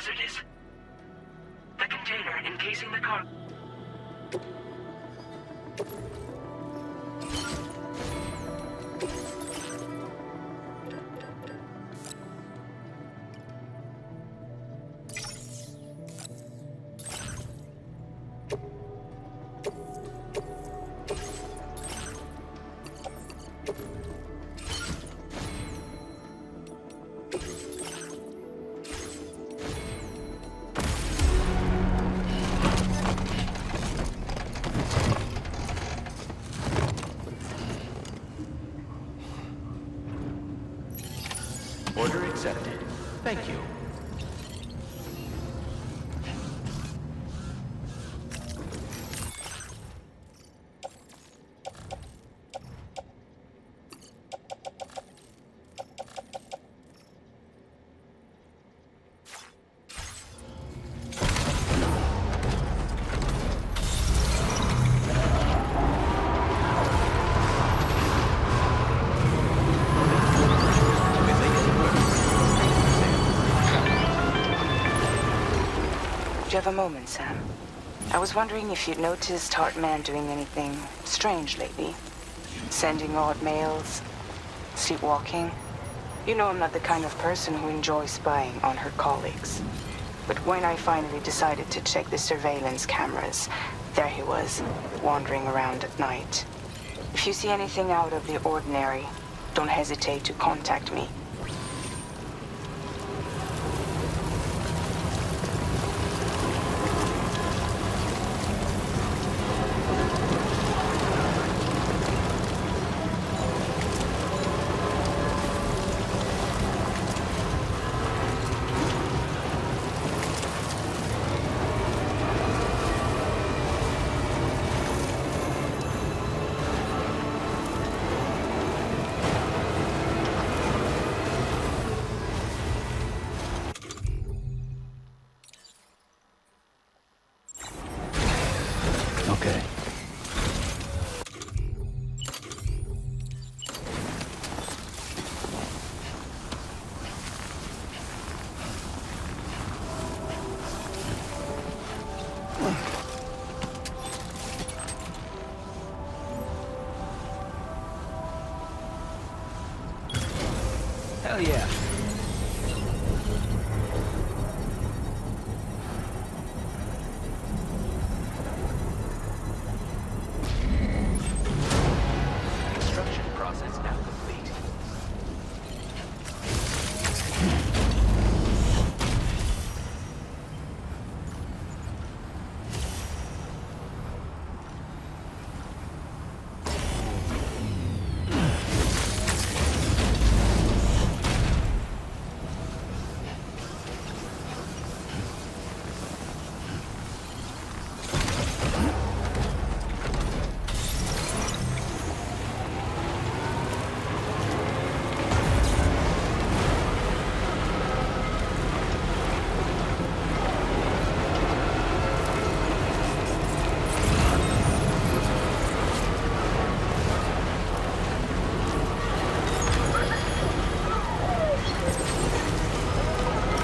hazardous? The container encasing the car... Order accepted. Thank you. Do you have a moment, Sam? I was wondering if you'd noticed Hartman doing anything strange lately. Sending odd mails, sleepwalking. You know I'm not the kind of person who enjoys spying on her colleagues. But when I finally decided to check the surveillance cameras, there he was, wandering around at night. If you see anything out of the ordinary, don't hesitate to contact me. Okay. Hell yeah. Construction process now complete.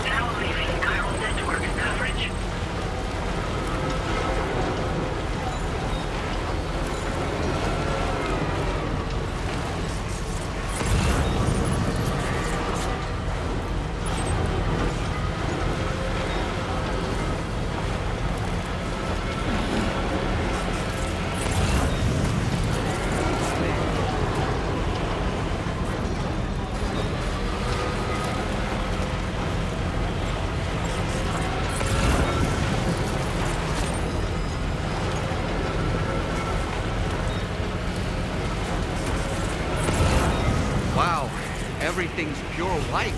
Now leaving Chiral Network coverage. Wow, everything's pure white.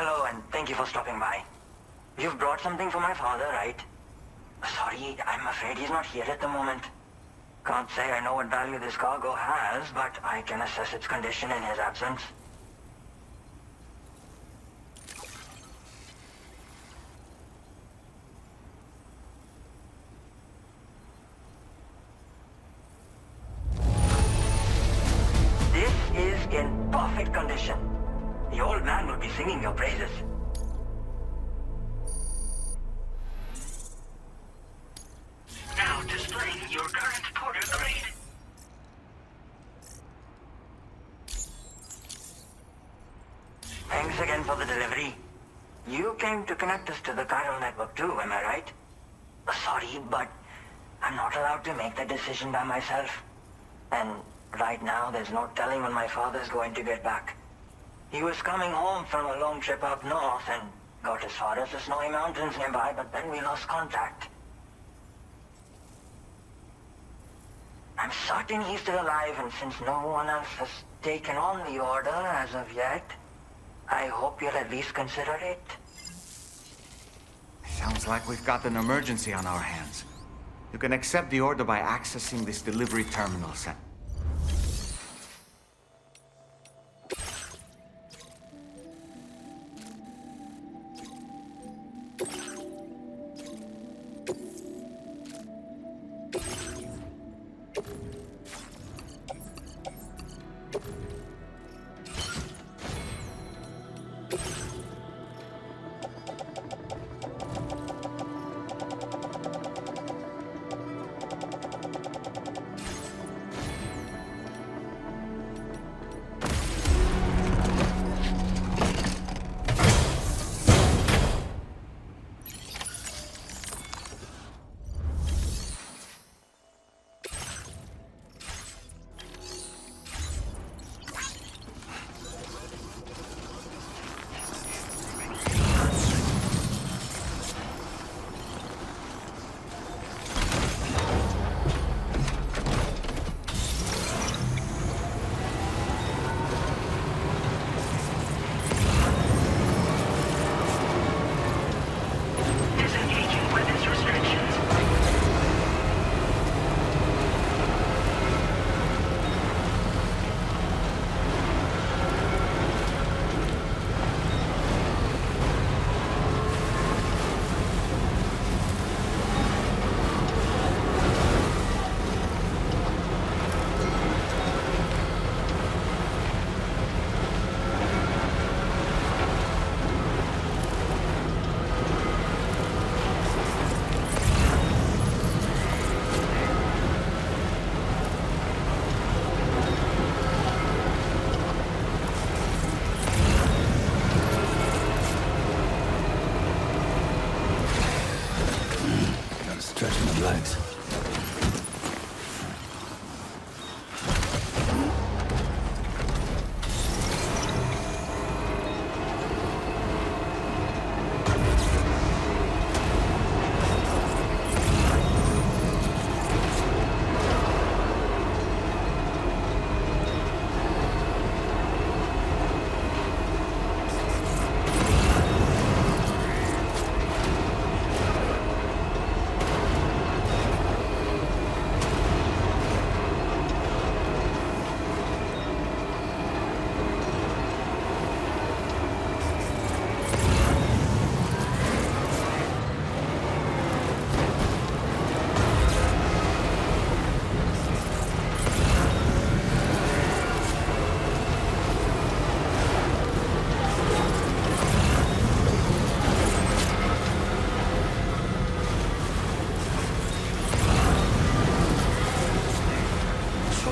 Hello, and thank you for stopping by. You've brought something for my father, right? Sorry, I'm afraid he's not here at the moment. Can't say I know what value this cargo has, but I can assess its condition in his absence. This is in perfect condition. The old man will be singing your praises. Now displaying your current porter grade. Thanks again for the delivery. You came to connect us to the Chiral Network too, am I right? Sorry, but I'm not allowed to make that decision by myself. And right now, there's no telling when my father's going to get back. He was coming home from a long trip up north and got as far as the snowy mountains nearby, but then we lost contact. I'm certain he's still alive, and since no one else has taken on the order as of yet, I hope you'll at least consider it. Sounds like we've got an emergency on our hands. You can accept the order by accessing this delivery terminal set. Disengaging weapons restrictions. Gotta stretch my legs.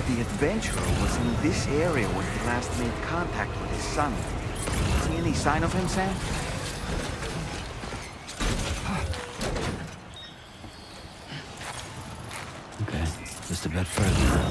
The adventurer was in this area when he last made contact with his son. See any sign of him, Sam? Okay, just a bit further now.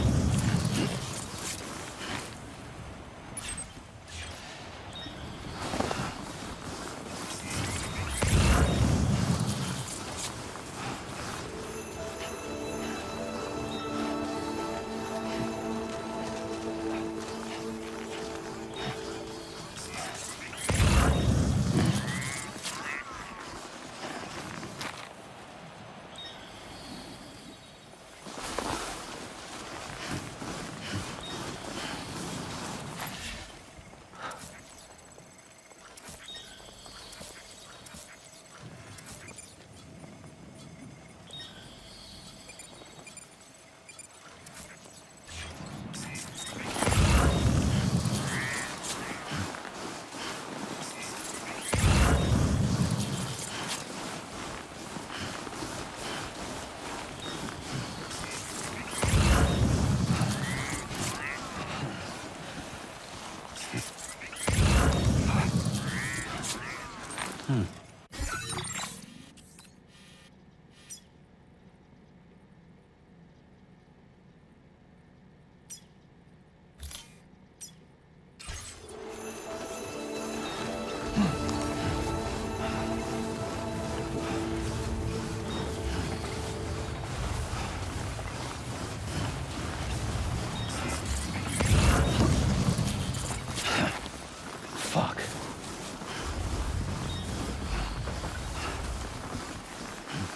Fuck.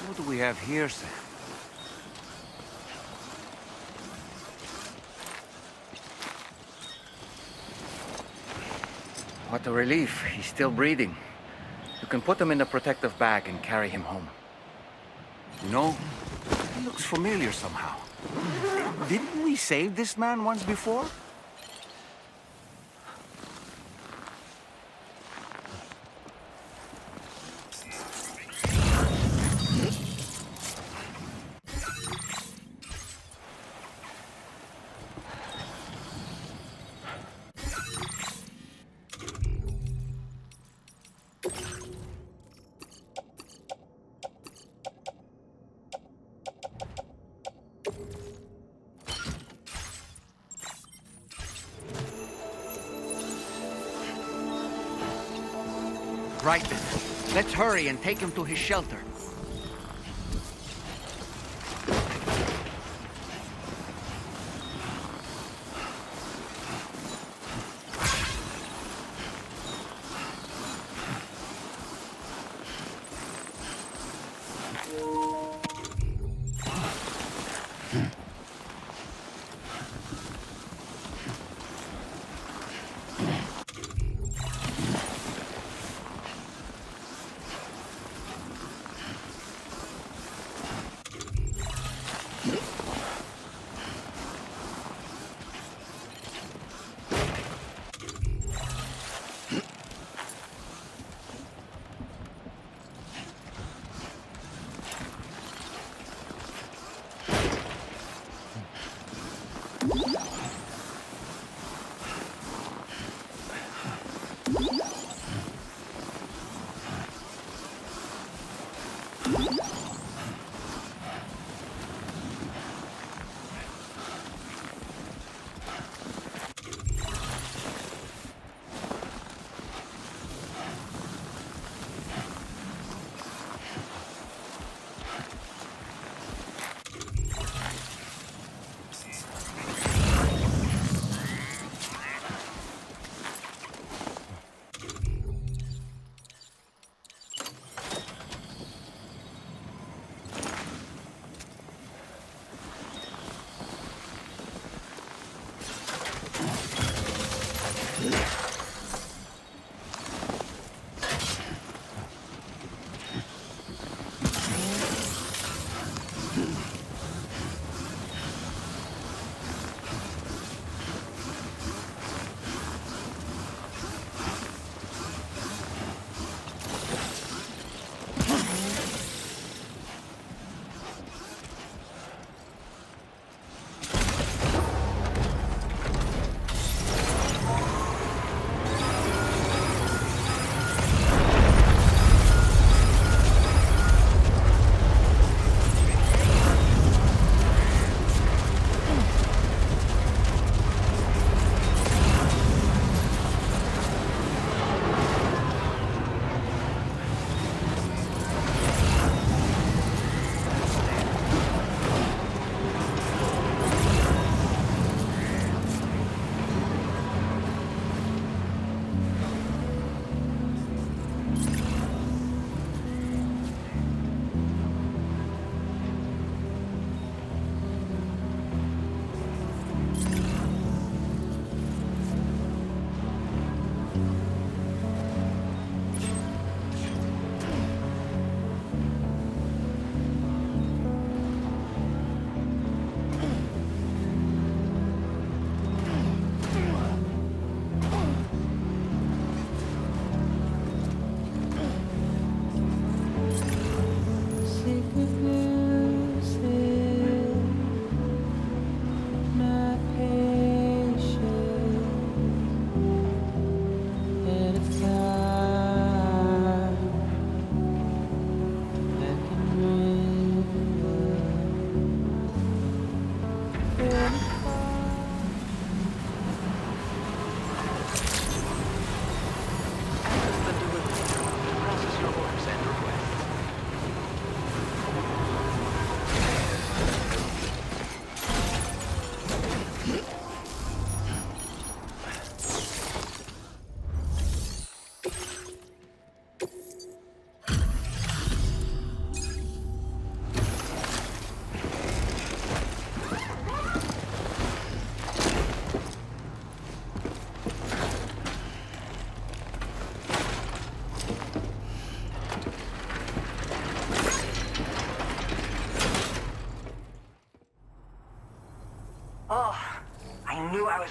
What do we have here, Sam? What a relief. He's still breathing. You can put him in a protective bag and carry him home. You know, he looks familiar somehow. Didn't we save this man once before? Right then. Let's hurry and take him to his shelter.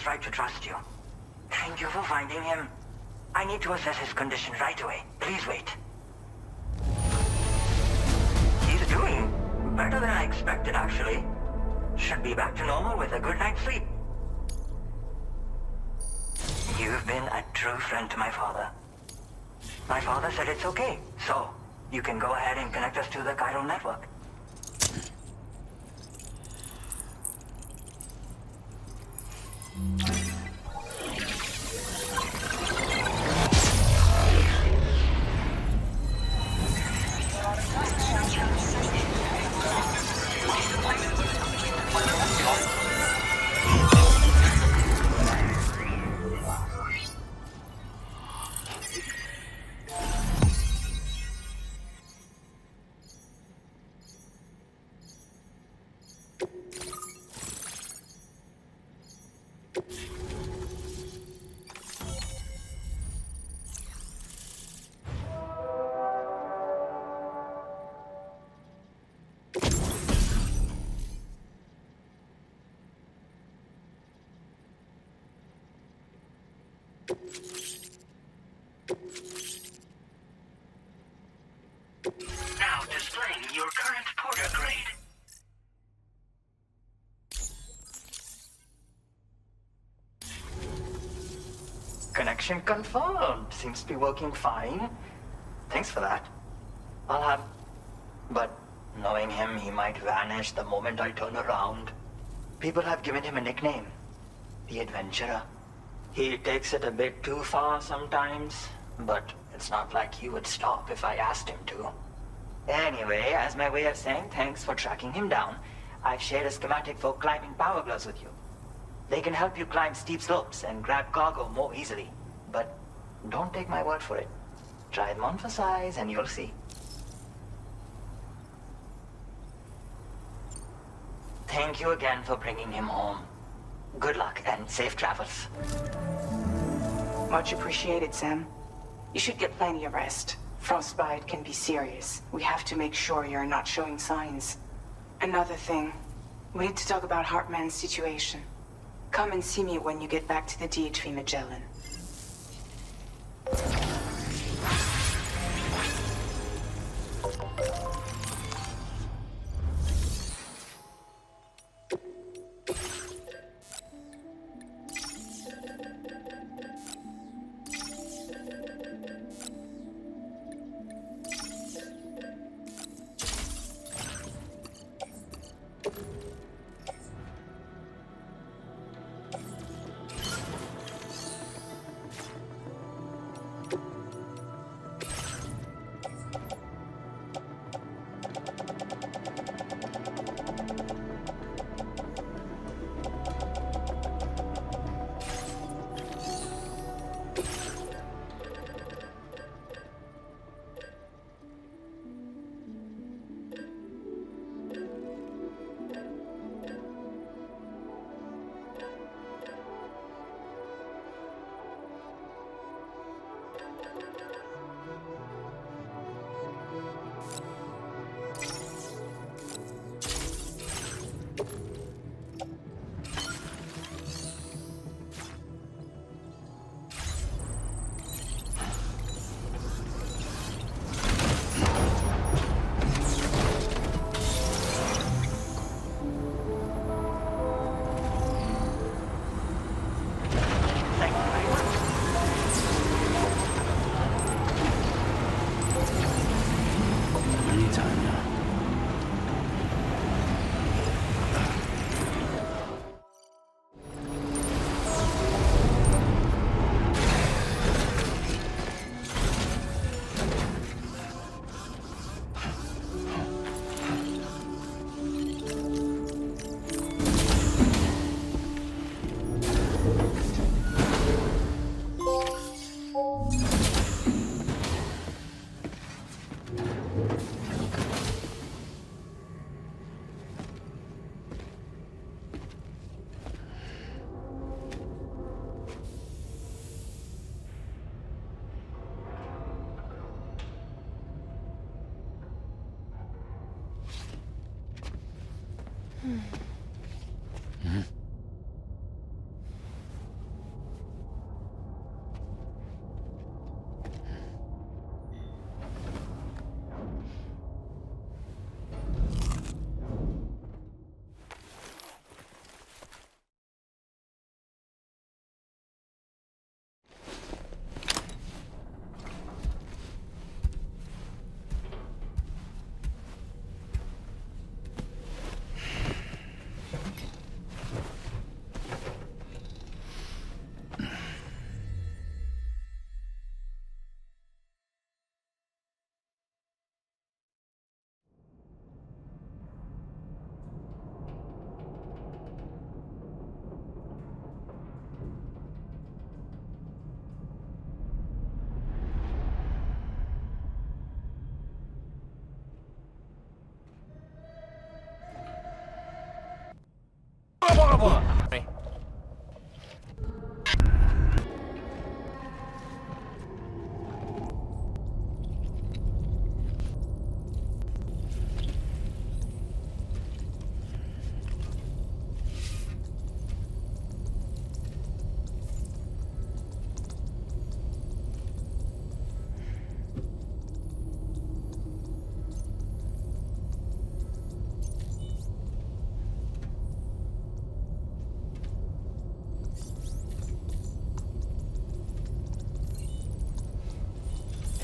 was right to trust you. Thank you for finding him. I need to assess his condition right away. Please wait. He's doing better than I expected, actually. Should be back to normal with a good night's sleep. You've been a true friend to my father. My father said it's okay, so you can go ahead and connect us to the Chiral Network. Now displaying your current porter grade. Connection confirmed. Seems to be working fine. Thanks for that. I'll have... But knowing him, he might vanish the moment I turn around. People have given him a nickname. The Adventurer. He takes it a bit too far sometimes, but it's not like he would stop if I asked him to. Anyway, as my way of saying thanks for tracking him down, I've shared a schematic for climbing power gloves with you. They can help you climb steep slopes and grab cargo more easily. But don't take my word for it. Try them on for size and you'll see. Thank you again for bringing him home. Good luck and safe travels. Much appreciated, Sam. You should get plenty of rest. Frostbite can be serious. We have to make sure you're not showing signs. Another thing. We need to talk about Hartman's situation. Come and see me when you get back to the DHV Magellan.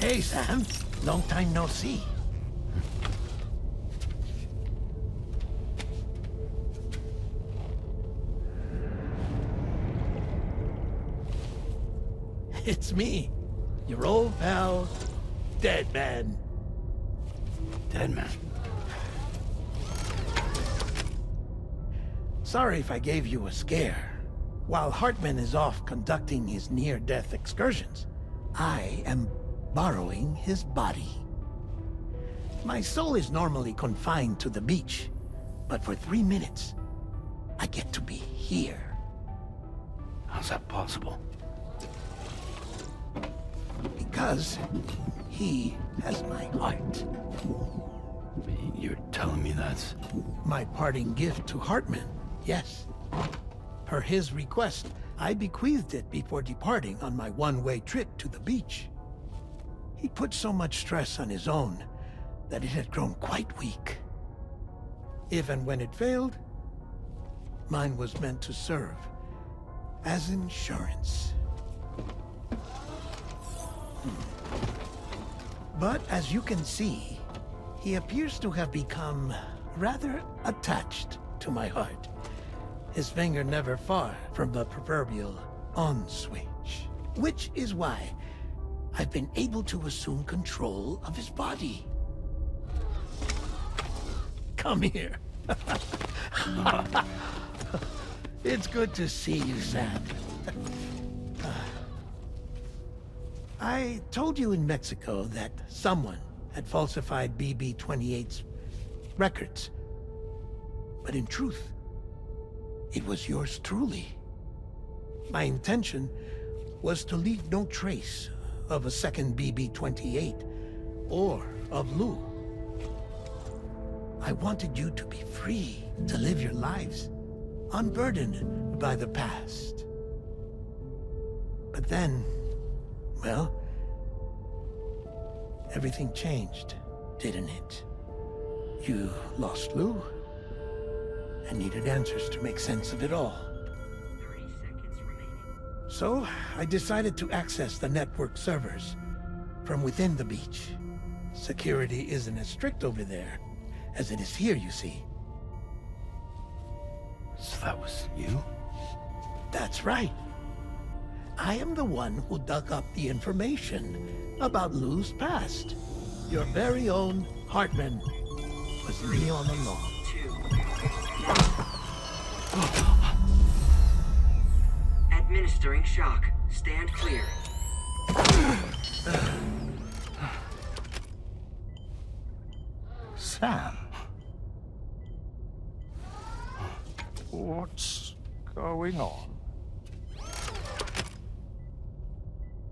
Hey, Sam. Long time no see. It's me, your old pal, Dead Man. Dead man. Sorry if I gave you a scare. While Hartman is off conducting his near-death excursions, I am borrowing his body. My soul is normally confined to the beach, but for 3 minutes, I get to be here. How's that possible? Because he has my heart. You're telling me that's... My parting gift to Hartman, yes. Per his request, I bequeathed it before departing on my one-way trip to the beach. He put so much stress on his own that it had grown quite weak. If and when it failed, mine was meant to serve as insurance. But as you can see, he appears to have become rather attached to my heart. His finger never far from the proverbial on switch. Which is why I've been able to assume control of his body. Come here. It's good to see you, Sam. I told you in Mexico that someone had falsified BB-28's records. But in truth, it was yours truly. My intention was to leave no trace of a second BB-28 or of Lou. I wanted you to be free to live your lives, unburdened by the past. But then, well, everything changed, didn't it? You lost Lou, and needed answers to make sense of it all. 30 seconds remaining. So, I decided to access the network servers from within the beach. Security isn't as strict over there as it is here, you see. So that was you? That's right. I am the one who dug up the information about Lou's past. Your very own Hartman was me all along. 2. Administering shock. Stand clear. Sam? What's going on?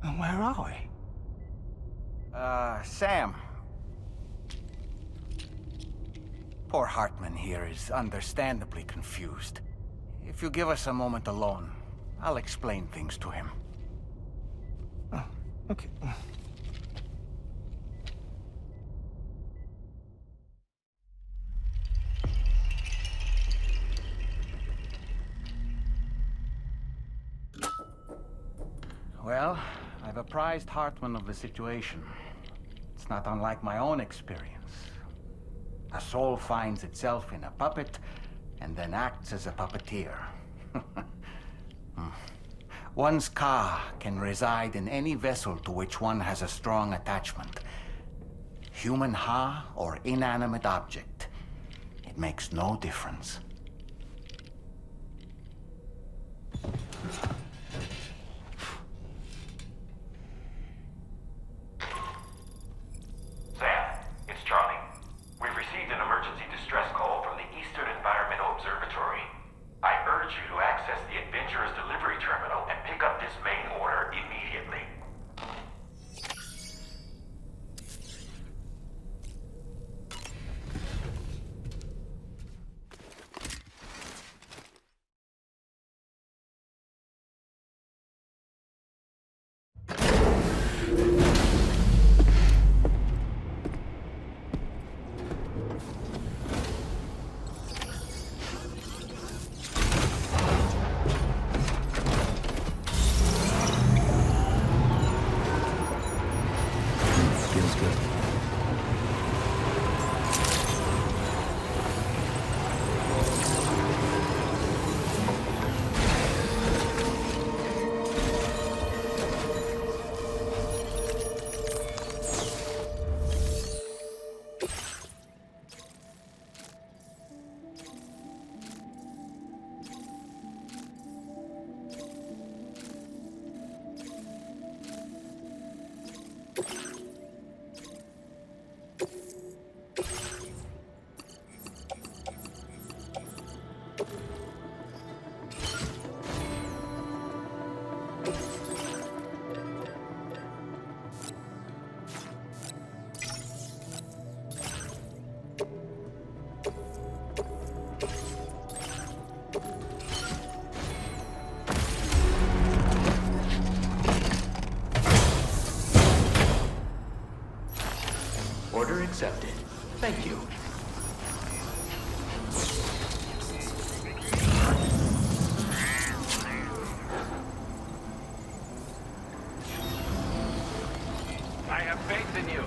And where are we? Sam. Poor Hartman here is understandably confused. If you give us a moment alone, I'll explain things to him. Oh, okay. Well, I've apprised Hartman of the situation. It's not unlike my own experience. A soul finds itself in a puppet and then acts as a puppeteer. One's ka can reside in any vessel to which one has a strong attachment. Human ha or inanimate object. It makes no difference. Sounds good. Order accepted. Thank you. I have faith in you.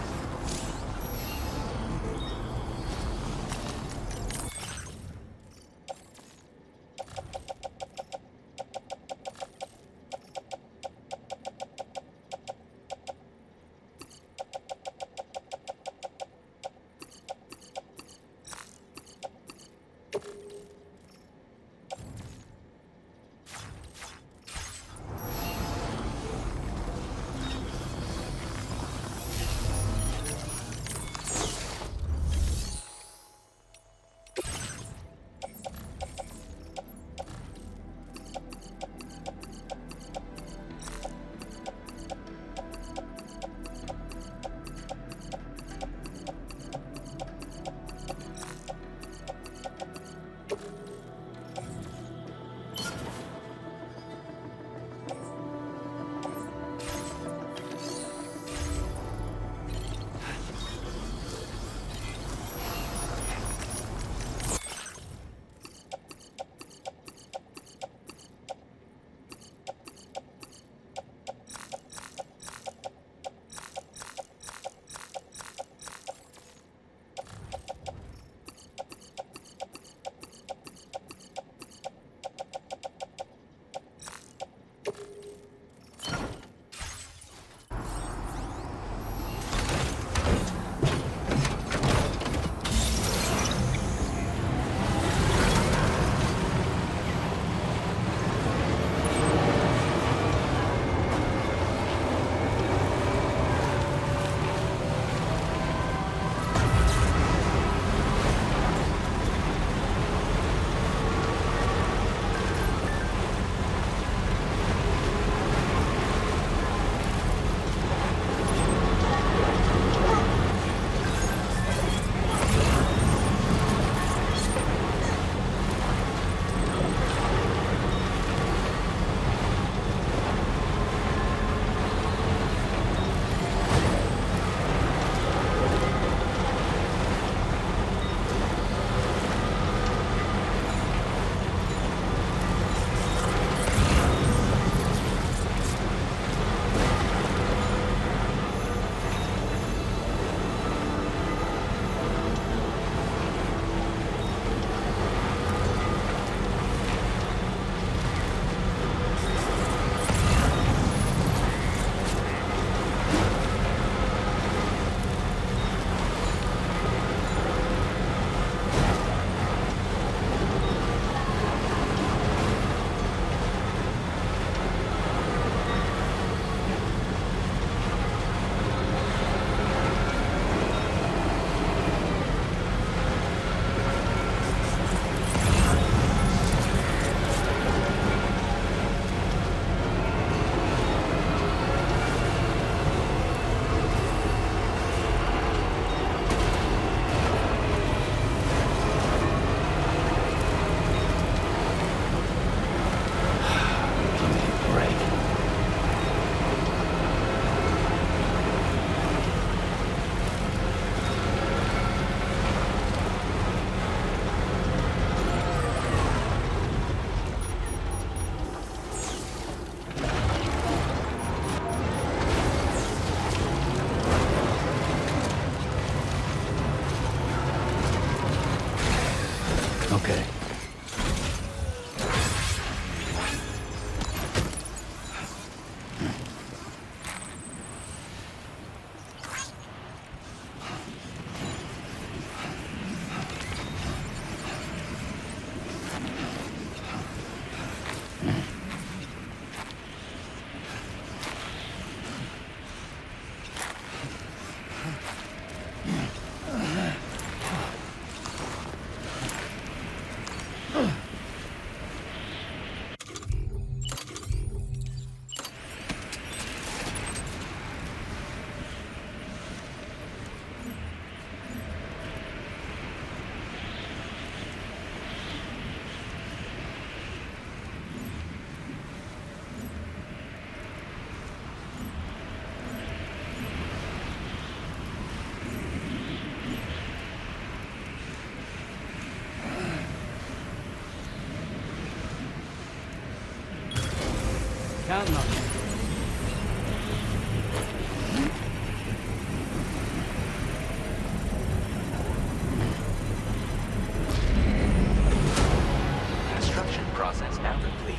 okay? Counting on you. Construction process now complete.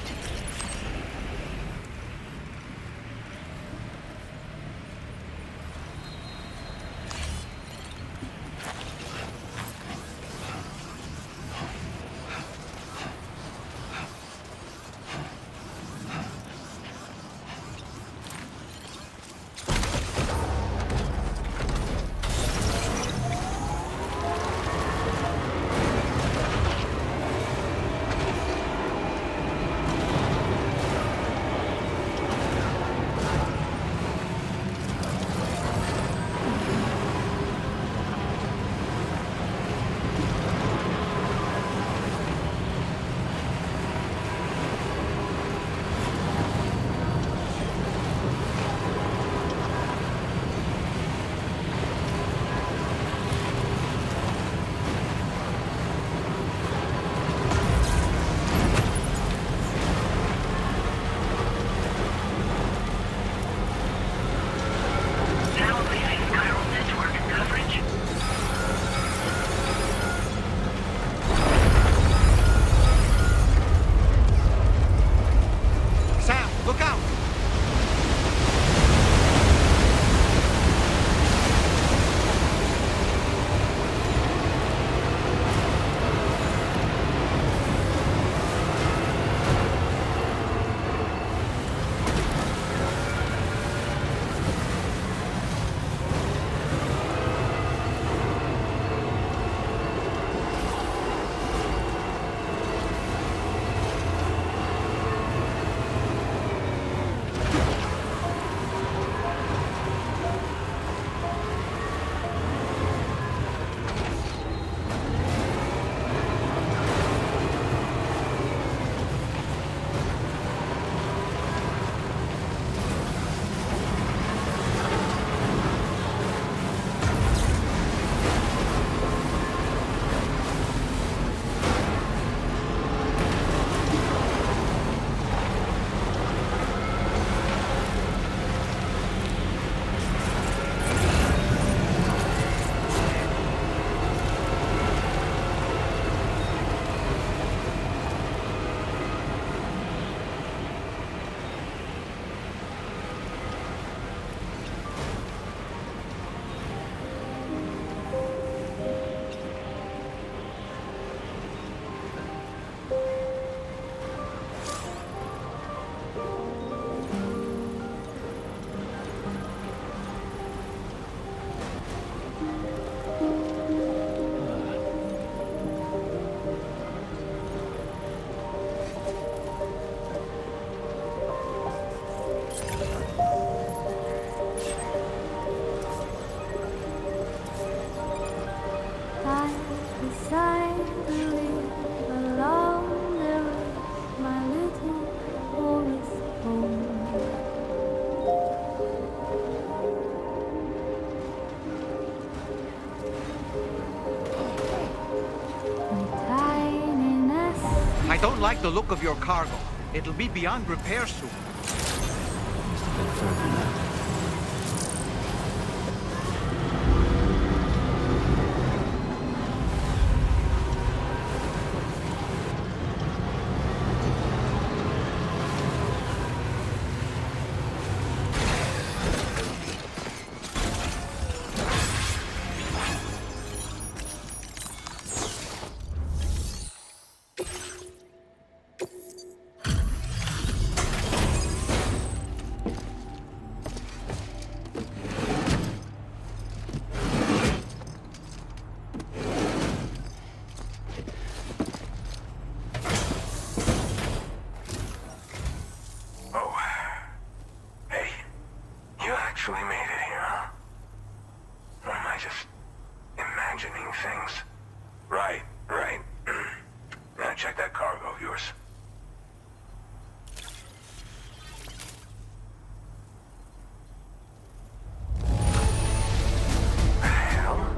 Now leaving Chiral Network coverage. Sam, look out! I don't like the look of your cargo. It'll be beyond repair soon. Just a bit further now. actually made it here, huh? Or am I just imagining things? Right. Now check that cargo of yours. Hell?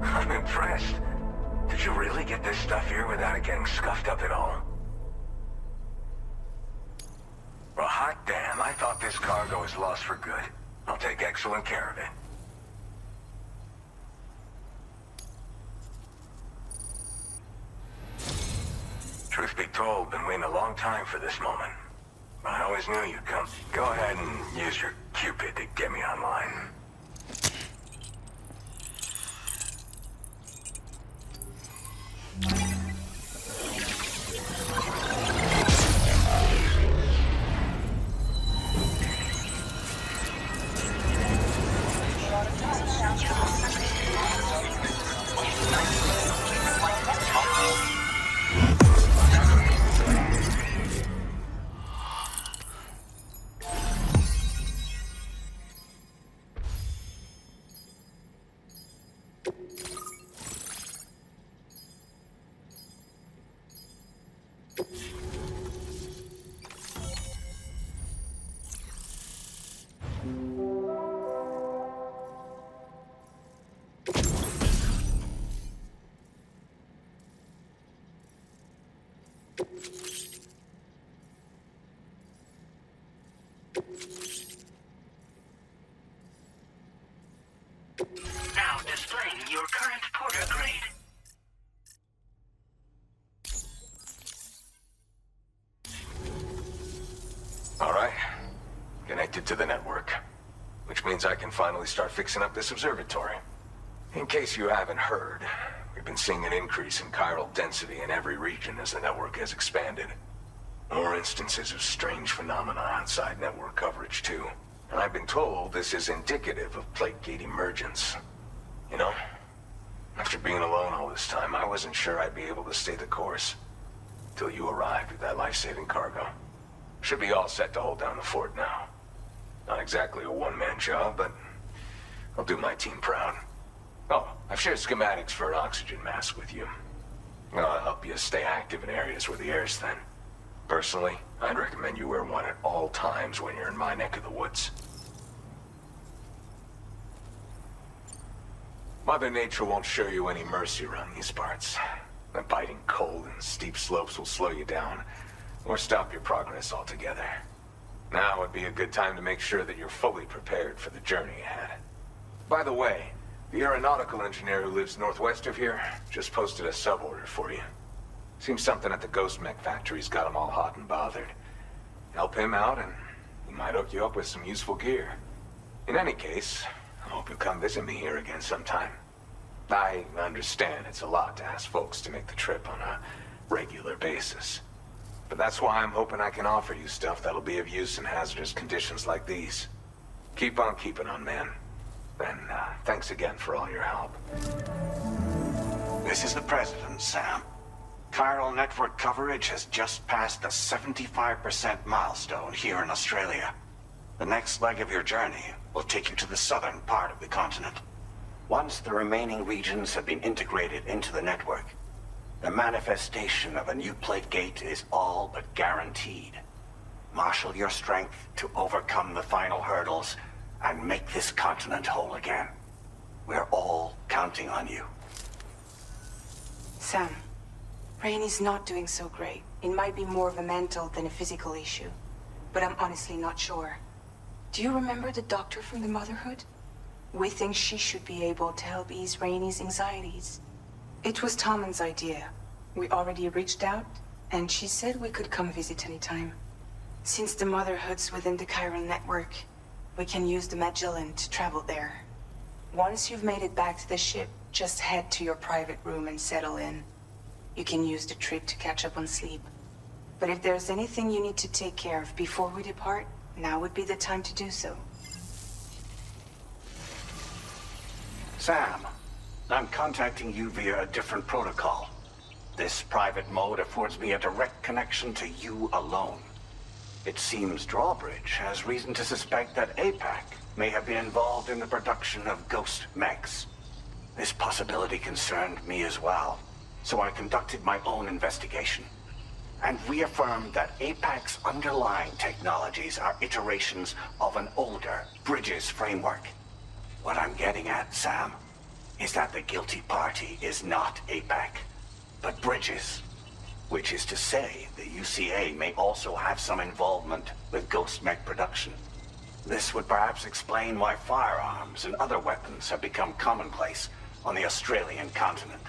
I'm impressed. Did you really get this stuff here without it getting scuffed up at all? Well, hot damn, I thought this cargo was lost for good. I'll take excellent care of it. Truth be told, been waiting a long time for this moment. I always knew you'd come. Go ahead and use your Cupid to get me online. Now displaying your current porter grade. All right. Connected to the network. Which means I can finally start fixing up this observatory. In case you haven't heard, we've been seeing an increase in chiral density in every region as the network has expanded. More instances of strange phenomena outside network coverage, too. And I've been told this is indicative of plate gate emergence. You know, after being alone all this time, I wasn't sure I'd be able to stay the course. Till you arrived with that life-saving cargo. Should be all set to hold down the fort now. Not exactly a one-man job, but I'll do my team proud. Oh, I've shared schematics for an oxygen mask with you. I'll help you stay active in areas where the air's thin. Personally, I'd recommend you wear one at all times when you're in my neck of the woods. Mother Nature won't show you any mercy around these parts. The biting cold and steep slopes will slow you down, or stop your progress altogether. Now would be a good time to make sure that you're fully prepared for the journey ahead. By the way, the aeronautical engineer who lives northwest of here just posted a sub-order for you. Seems something at the Ghost Mech factory's got him all hot and bothered. Help him out and he might hook you up with some useful gear. In any case, I hope you'll come visit me here again sometime. I understand it's a lot to ask folks to make the trip on a regular basis. But that's why I'm hoping I can offer you stuff that'll be of use in hazardous conditions like these. Keep on keeping on, man. And thanks again for all your help. This is the President, Sam. Chiral Network coverage has just passed the 75% milestone here in Australia. The next leg of your journey will take you to the southern part of the continent. Once the remaining regions have been integrated into the network, the manifestation of a new plate gate is all but guaranteed. Marshal your strength to overcome the final hurdles and make this continent whole again. We're all counting on you. Sam, Rainey's not doing so great. It might be more of a mental than a physical issue, but I'm honestly not sure. Do you remember the doctor from the Motherhood? We think she should be able to help ease Rainey's anxieties. It was Tommen's idea. We already reached out, and she said we could come visit anytime. Since the Motherhood's within the Chiral Network, we can use the Magellan to travel there. Once you've made it back to the ship, just head to your private room and settle in. You can use the trip to catch up on sleep. But if there's anything you need to take care of before we depart, now would be the time to do so. Sam, I'm contacting you via a different protocol. This private mode affords me a direct connection to you alone. It seems Drawbridge has reason to suspect that APAC may have been involved in the production of ghost mechs. This possibility concerned me as well, so I conducted my own investigation and reaffirmed that APAC's underlying technologies are iterations of an older Bridges framework. What I'm getting at, Sam, is that the guilty party is not APAC, but Bridges. Which is to say, the UCA may also have some involvement with ghost mech production. This would perhaps explain why firearms and other weapons have become commonplace on the Australian continent.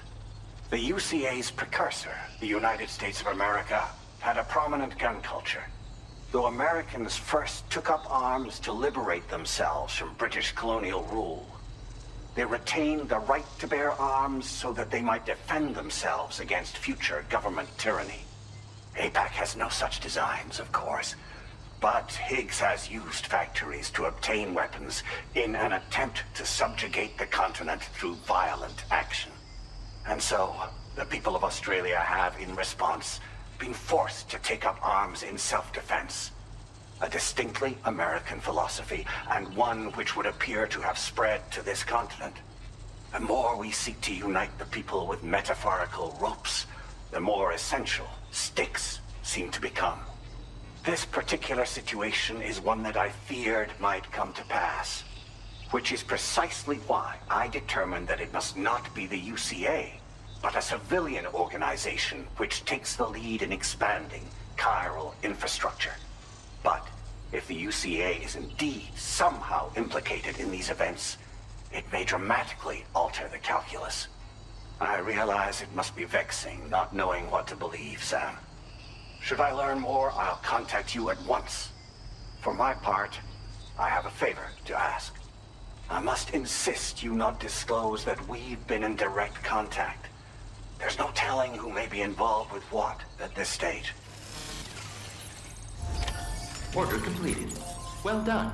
The UCA's precursor, the United States of America, had a prominent gun culture. Though Americans first took up arms to liberate themselves from British colonial rule, they retained the right to bear arms so that they might defend themselves against future government tyranny. APAC has no such designs, of course, but Higgs has used factories to obtain weapons in an attempt to subjugate the continent through violent action. And so, the people of Australia have, in response, been forced to take up arms in self-defense. A distinctly American philosophy, and one which would appear to have spread to this continent. The more we seek to unite the people with metaphorical ropes, the more essential sticks seem to become. This particular situation is one that I feared might come to pass, which is precisely why I determined that it must not be the UCA, but a civilian organization which takes the lead in expanding chiral infrastructure. But if the UCA is indeed somehow implicated in these events, it may dramatically alter the calculus. I realize it must be vexing not knowing what to believe, Sam. Should I learn more, I'll contact you at once. For my part, I have a favor to ask. I must insist you not disclose that we've been in direct contact. There's no telling who may be involved with what at this stage. Order completed. Well done.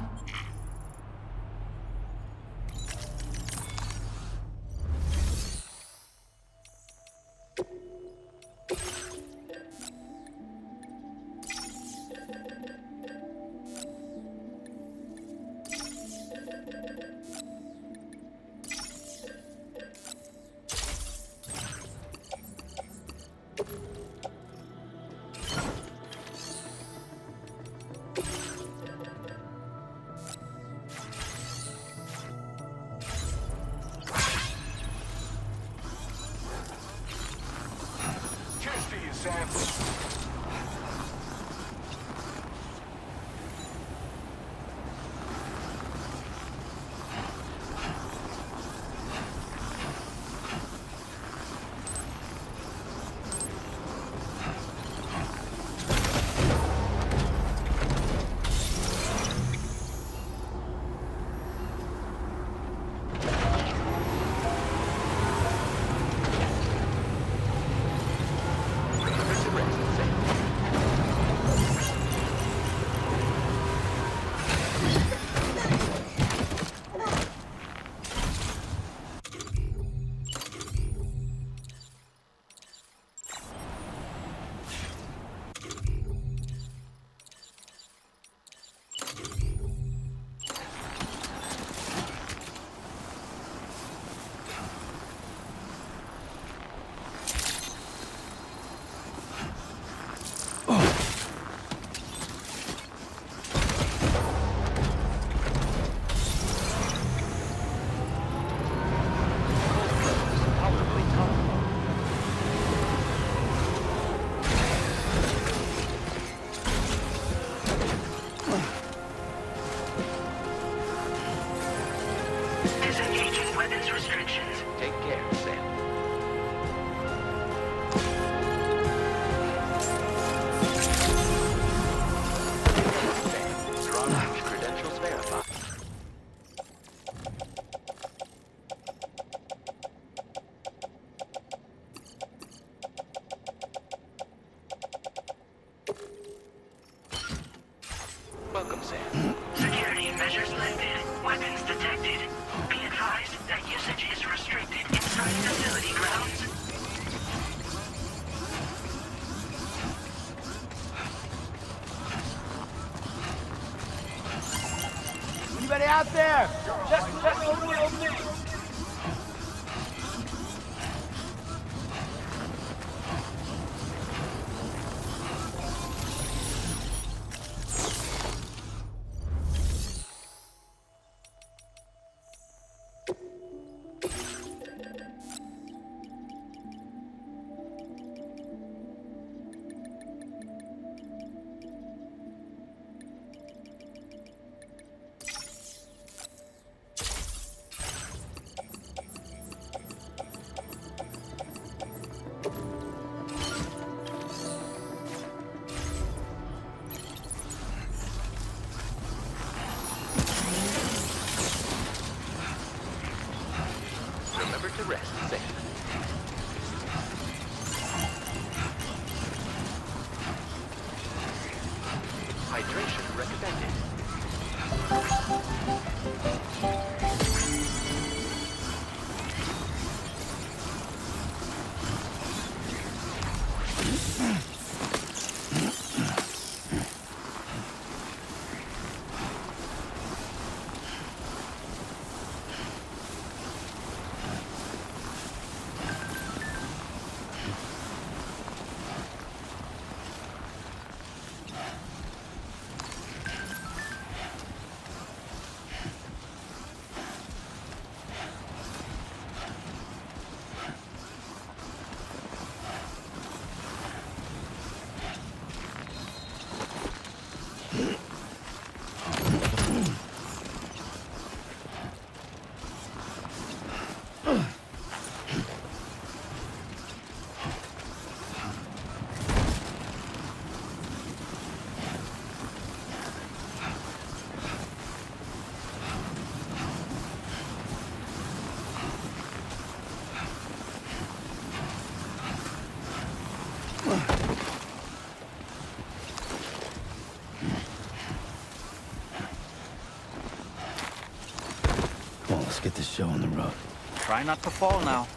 Welcome, Sam. Security measures lifted. Weapons detected. Be advised that usage is restricted inside facility grounds. Anybody out out there! Just over me! Remember to rest, Sam. Hydration recommended. Let's get this show on the road. Try not to fall now.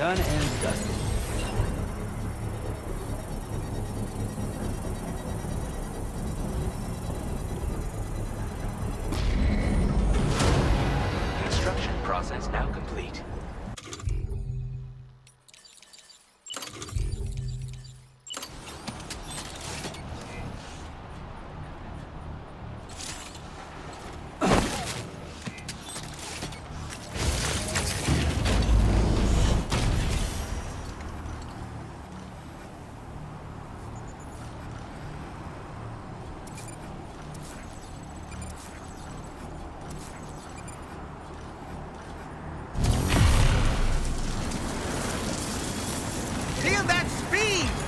Done and dusted. Construction process now complete. Feel that speed!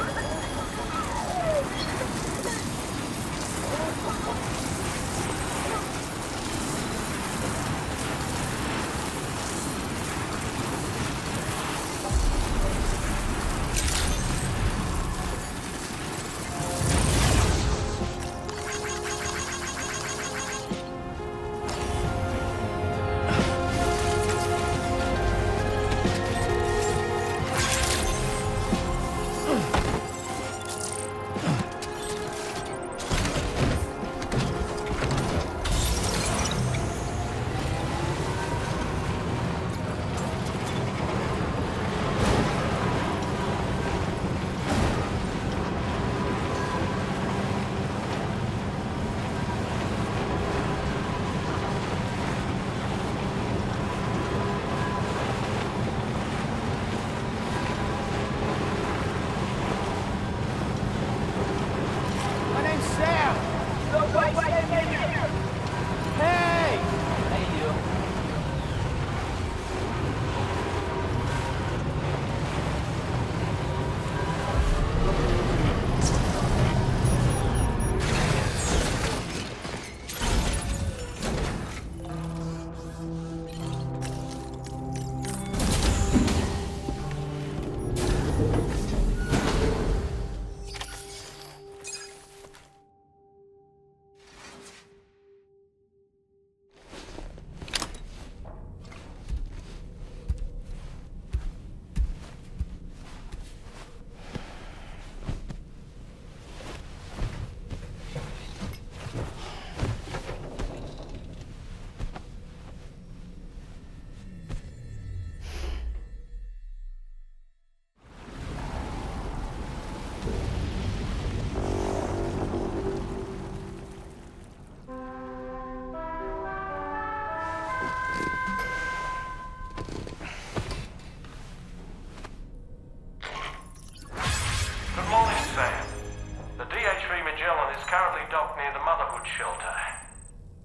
shelter.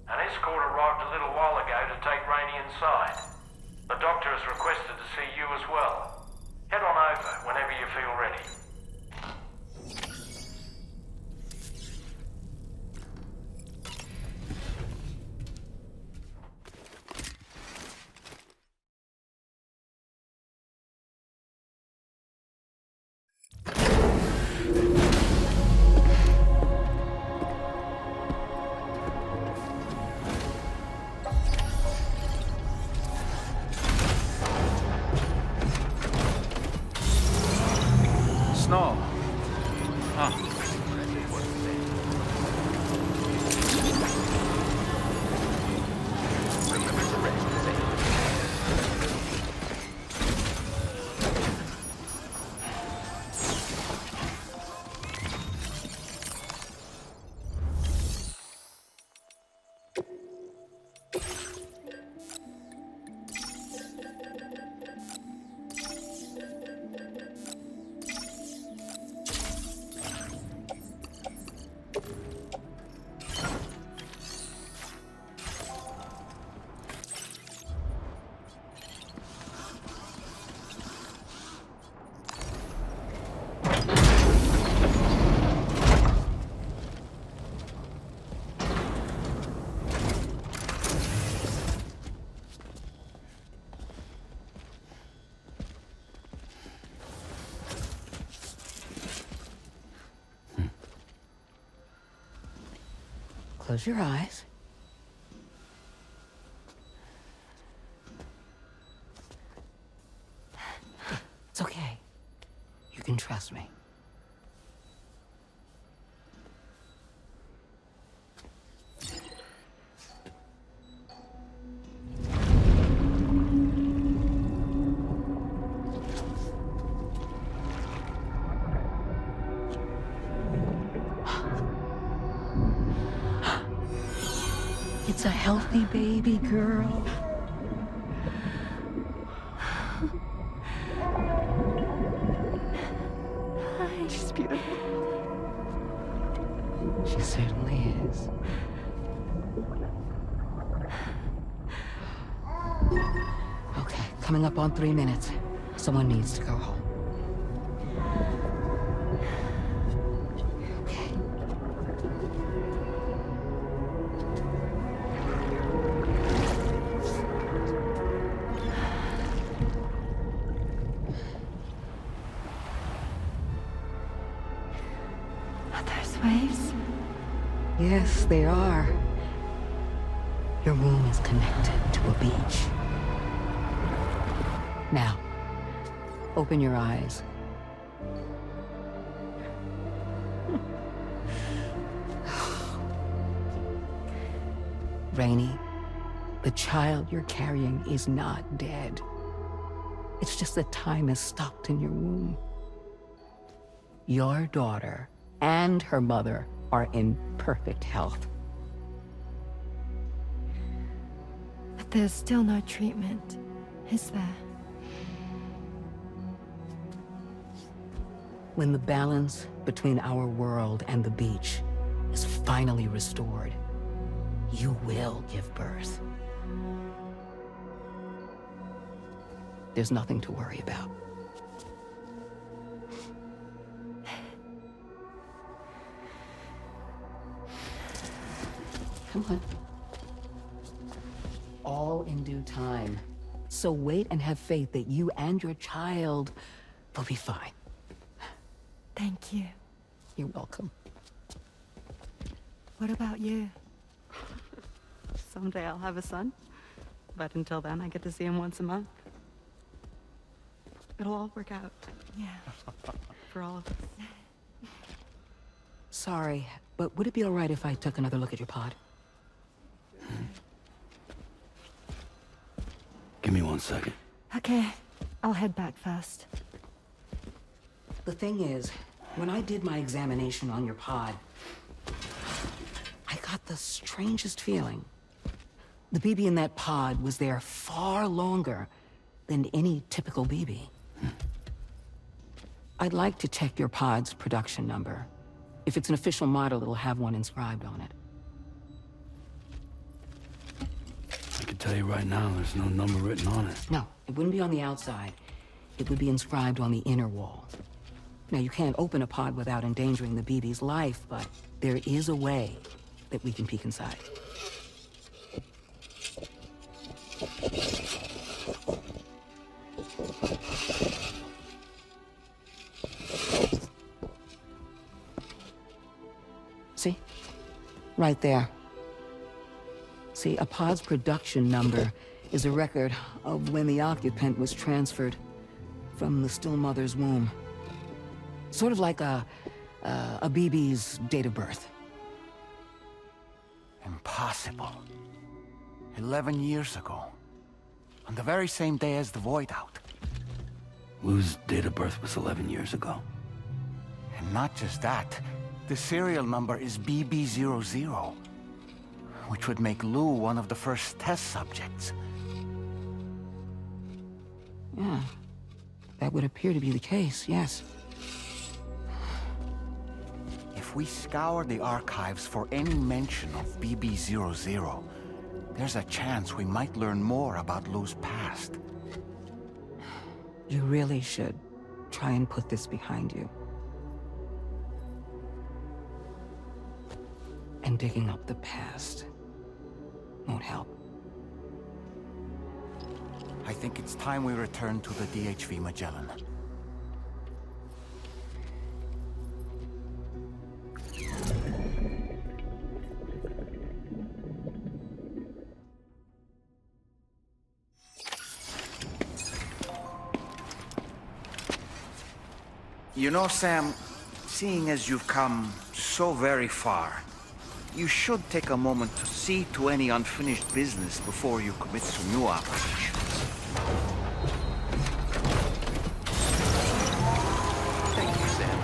An escort arrived a little while ago to take Rainey inside. The doctor has requested to see you as well. Head on over whenever you feel ready. Snow. Huh. Close your eyes. can trust me. It's a healthy baby girl. She's beautiful. She certainly is. Okay, coming up on 3 minutes. Someone needs to go home. Waves? Yes, they are. Your womb is connected to a beach. Now, open your eyes. Rainy, the child you're carrying is not dead. It's just that time has stopped in your womb. Your daughter and her mother are in perfect health. But there's still no treatment, is there? When the balance between our world and the beach is finally restored, you will give birth. There's nothing to worry about. Come on. All in due time. So wait and have faith that you and your child will be fine. Thank you. You're welcome. What about you? Someday I'll have a son, but until then I get to see him once a month. It'll all work out. Yeah. For all of us. Sorry, but would it be all right if I took another look at your pod? Give me 1 second. Okay, I'll head back first. The thing is, when I did my examination on your pod, I got the strangest feeling. The BB in that pod was there far longer than any typical BB. I'd like to check your pod's production number. If it's an official model, it'll have one inscribed on it. I can tell you right now, there's no number written on it. No, it wouldn't be on the outside. It would be inscribed on the inner wall. Now, you can't open a pod without endangering the BB's life, but there is a way that we can peek inside. See? Right there. See, a pod's production number is a record of when the occupant was transferred from the still mother's womb. Sort of like a BB's date of birth. Impossible. 11 years ago. On the very same day as the void out. Lou's date of birth was 11 years ago. And not just that. The serial number is BB00. Which would make Lou one of the first test subjects. Yeah. That would appear to be the case, yes. If we scour the archives for any mention of BB00, there's a chance we might learn more about Lou's past. You really should try and put this behind you. And digging up the past won't help. I think it's time we return to the DHV Magellan. You know, Sam, seeing as you've come so very far, you should take a moment to see to any unfinished business before you commit to new operations. Thank you, Sam.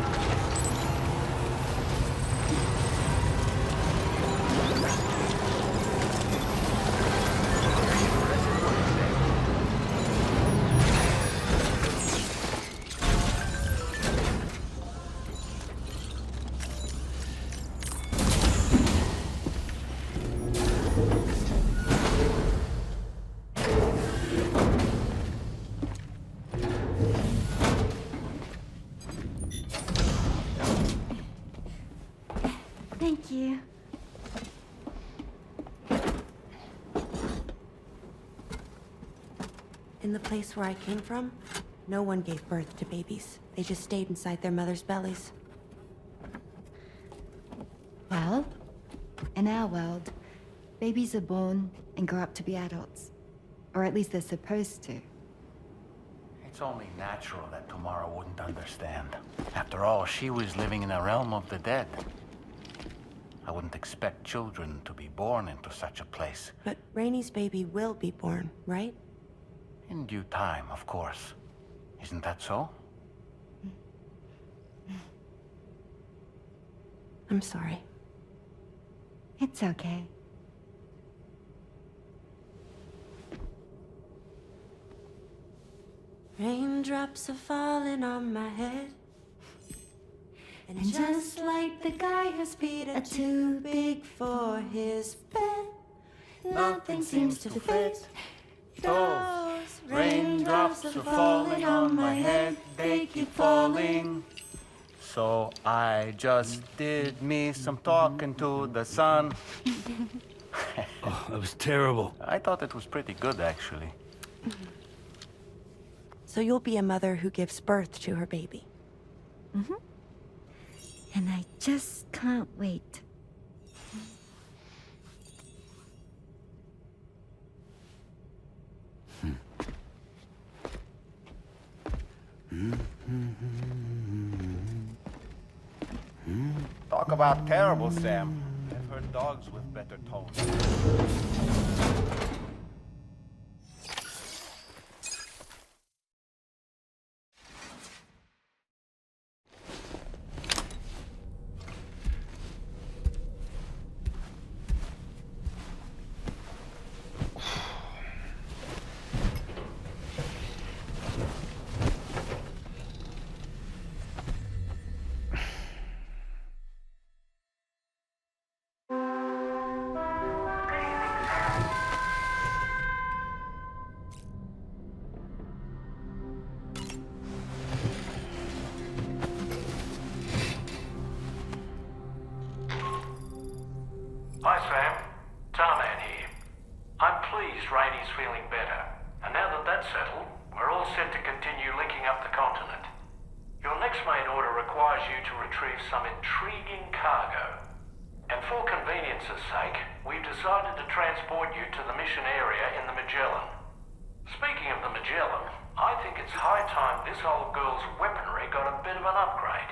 Thank you. In the place where I came from, no one gave birth to babies. They just stayed inside their mother's bellies. Well, in our world, babies are born and grow up to be adults. Or at least they're supposed to. It's only natural that Tamara wouldn't understand. After all, she was living in a realm of the dead. I wouldn't expect children to be born into such a place. But Rainey's baby will be born, right? In due time, of course. Isn't that so? I'm sorry. It's okay. Raindrops are falling on my head. And just like the guy whose feet are too big for his bed, nothing seems to fit. Those raindrops are falling on my head, they keep falling. So I just did me some talking to the sun. Oh, that was terrible. I thought it was pretty good, actually. So you'll be a mother who gives birth to her baby. Mm-hmm. And I just can't wait. Talk about terrible, Sam. I've heard dogs with better tones. Hi, Sam. Tarman here. I'm pleased Rainey's feeling better. And now that that's settled, we're all set to continue linking up the continent. Your next main order requires you to retrieve some intriguing cargo. And for convenience's sake, we've decided to transport you to the mission area in the Magellan. Speaking of the Magellan, I think it's high time this old girl's weaponry got a bit of an upgrade.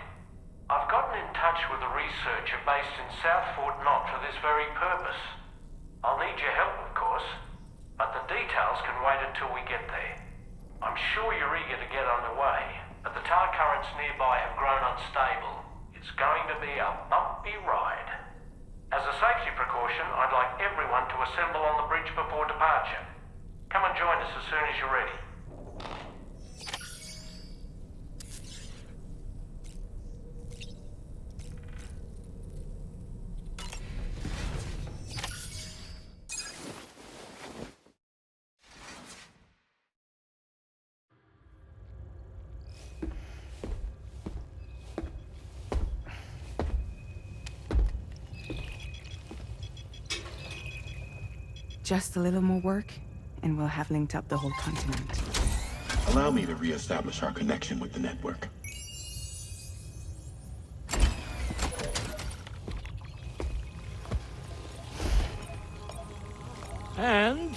I've gotten in touch with a researcher based in South Fort Knott for this very purpose. I'll need your help, of course, but the details can wait until we get there. I'm sure you're eager to get underway, but the tar currents nearby have grown unstable. It's going to be a bumpy ride. As a safety precaution, I'd like everyone to assemble on the bridge before departure. Come and join us as soon as you're ready. Just a little more work, and we'll have linked up the whole continent. Allow me to reestablish our connection with the network. And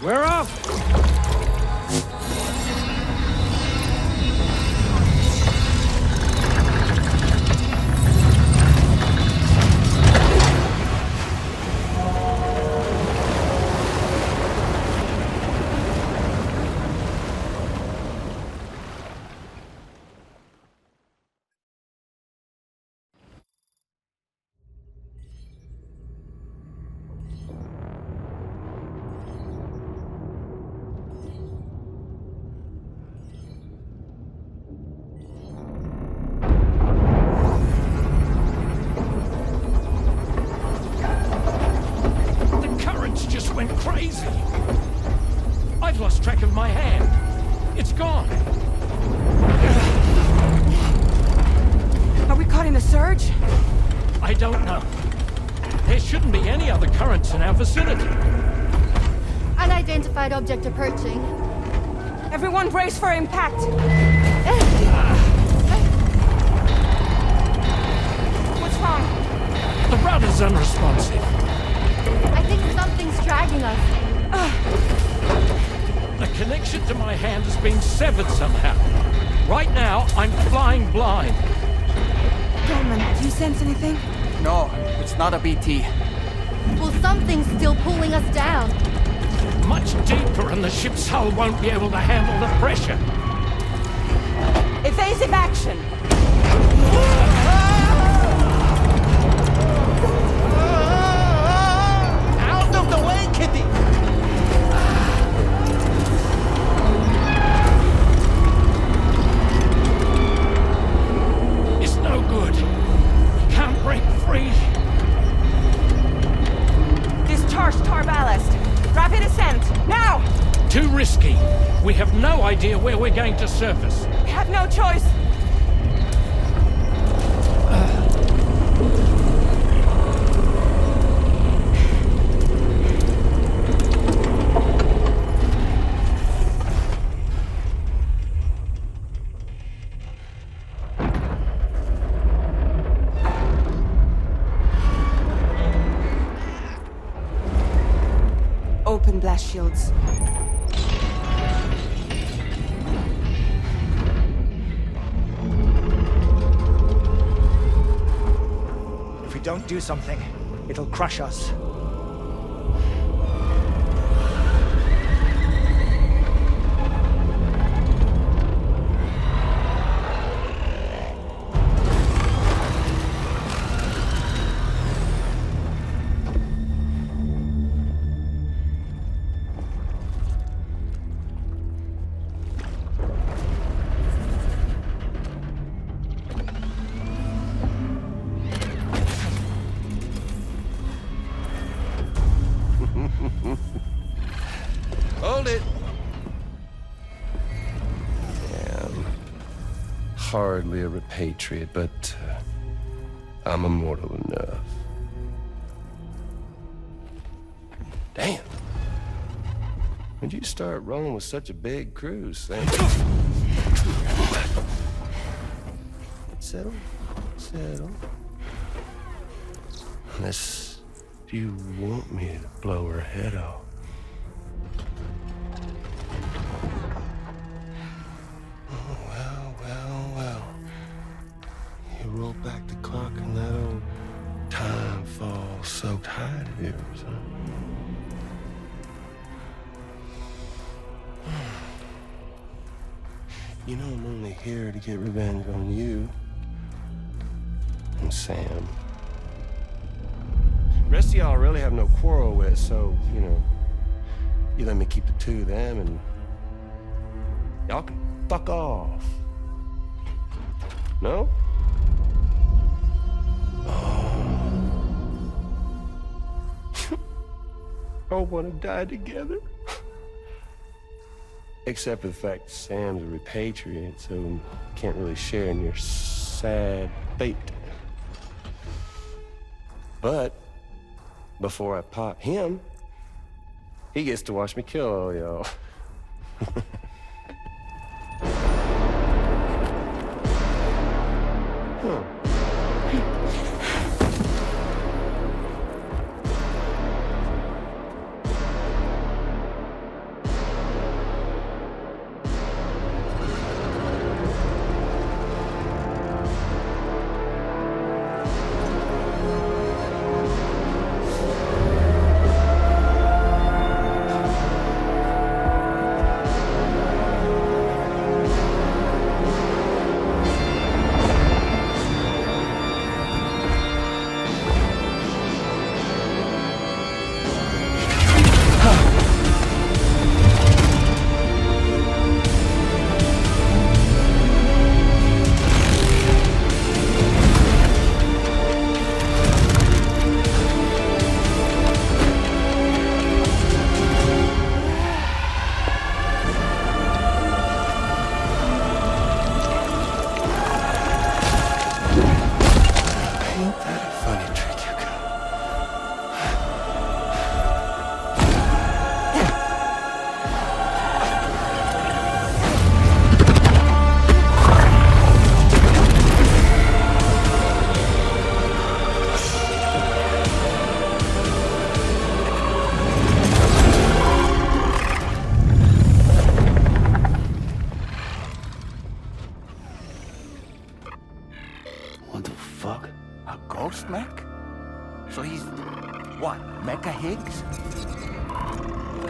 we're off! went crazy. I've lost track of my hand. It's gone. Are we caught in a surge? I don't know. There shouldn't be any other currents in our vicinity. Unidentified object approaching. Everyone brace for impact. What's wrong? The rudder's unresponsive. I think something's dragging us. The connection to my hand has been severed somehow. Right now, I'm flying blind. Dolman, do you sense anything? No, it's not a BT. Well, something's still pulling us down. Much deeper, and the ship's hull won't be able to handle the pressure. Evasive action! Out of the way, Kitty! It's no good. Can't break free. Discharge tar ballast. Rapid ascent, now! Too risky. We have no idea where we're going to surface. We have no choice. Open blast shields. If we don't do something, it'll crush us. Hold it! Yeah, I'm hardly a repatriate, but I'm immortal enough. Damn. When'd you start rolling with such a big crew, Sam? Settle. Unless you want me to blow her head off. Well. You roll back the clock and that old time fall soaked hide of yours, huh? You know I'm only here to get revenge on you and Sam. Rest of y'all really have no quarrel with, so, you know, you let me keep the two of them and y'all can fuck off. No? All want to die together? Except for the fact Sam's a repatriate, so can't really share in your sad fate. But before I pop him, he gets to watch me kill all y'all.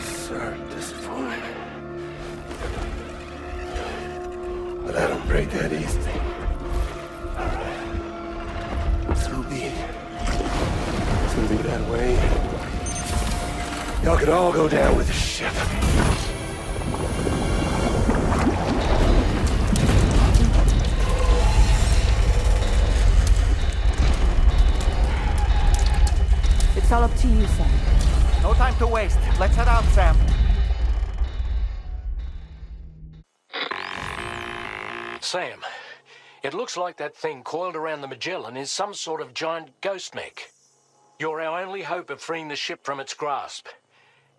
Sorry to disappoint. But I don't break that easy. So be it. It's gonna be that way. Y'all could all go down with the ship. It's all up to you, Sam. No time to waste. Let's head out, Sam. Sam, it looks like that thing coiled around the Magellan is some sort of giant ghost mech. You're our only hope of freeing the ship from its grasp.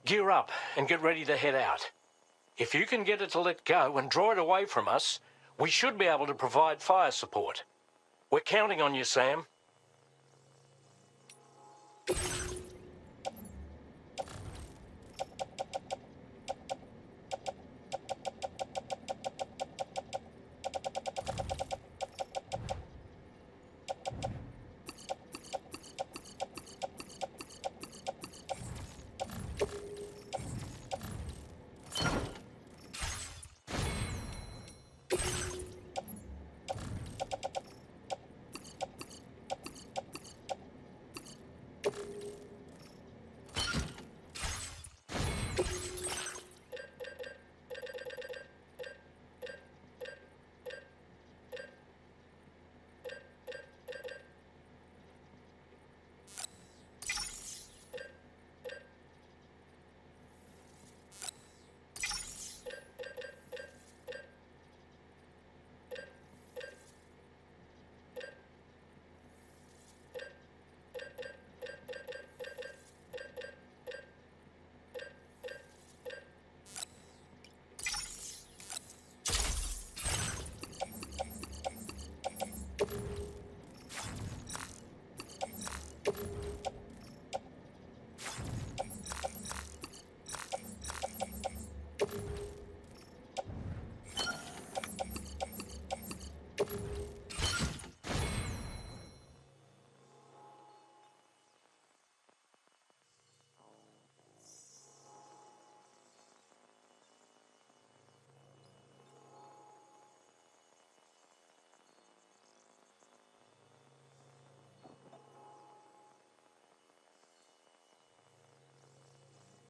Gear up and get ready to head out. If you can get it to let go and draw it away from us, we should be able to provide fire support. We're counting on you, Sam.